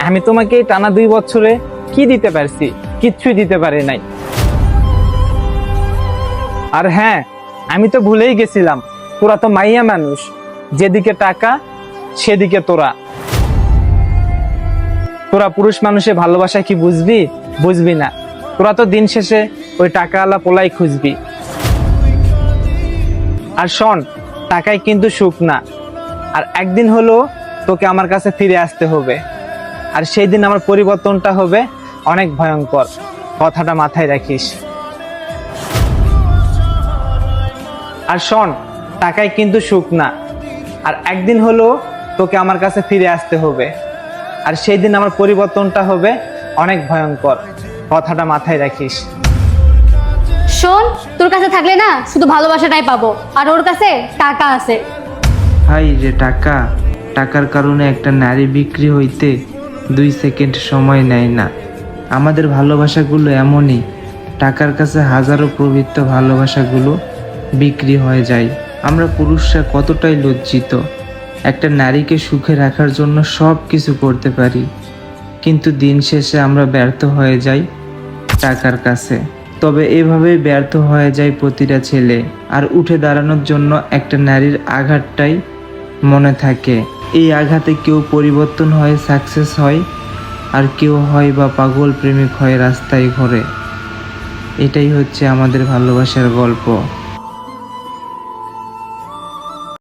আমি তোমাকে টানা 2 বছরে কি দিতে পারছি? কিচ্ছুই দিতে পারি নাই। আর হ্যাঁ, আমি তো ভুলেই গেছিলাম, তোরা তো মাইয়া মানুষ, যেদিকে টাকা সেদিকে তোরা। তোরা পুরুষ মানুষের ভালোবাসা কি বুঝবি? বুঝবি না। তোরা তো দিন শেষে ওই টাকাওয়ালা পোলাই খুঁজবি। আর শোন, টাকায় কিন্তু সুখ না। আর একদিন হলো তোকে আমার কাছে ফিরে আসতে হবে, আর সেই দিন আমার পরিবর্তনটা হবে অনেক ভয়ঙ্কর। কথাটা মাথায় রাখিস। আর শোন, টাকায় কিন্তু সুখ না। আর একদিন হলো তোকে আমার কাছে ফিরে আসতে হবে, আর সেই দিন আমার পরিবর্তনটা হবে অনেক ভয়ঙ্কর। কথাটা মাথায় রাখিস। শোন, তোর কাছে থাকলে না শুধু ভালোবাসাটাই পাবো, আর ওর কাছে টাকা আছে। হাই রে টাকা! টাকার কারণে একটা নারী বিক্রি হইতে 2 সেকেন্ড সময় নেয় না। আমাদের ভালোবাসাগুলো এমনই, টাকার কাছে হাজারো পবিত্র ভালোবাসাগুলো বিক্রি হয়ে যায়। আমরা পুরুষরা কতটাই লজ্জিত, একটা নারীকে সুখে রাখার জন্য সব কিছু করতে পারি, কিন্তু দিন শেষে আমরা ব্যর্থ হয়ে যাই টাকার কাছে। তবে এভাবেই ব্যর্থ হয়ে যায় প্রতিটা ছেলে। আর উঠে দাঁড়ানোর জন্য একটা নারীর আঘাতটাই মনে থাকে। এই আঘাতে কেউ পরিবর্তন হয়ে সাকসেস হয়, আর কেউ হয় বা পাগল প্রেমিক হয়ে রাস্তায় ঘোরে। এটাই হচ্ছে আমাদের ভালোবাসার গল্প।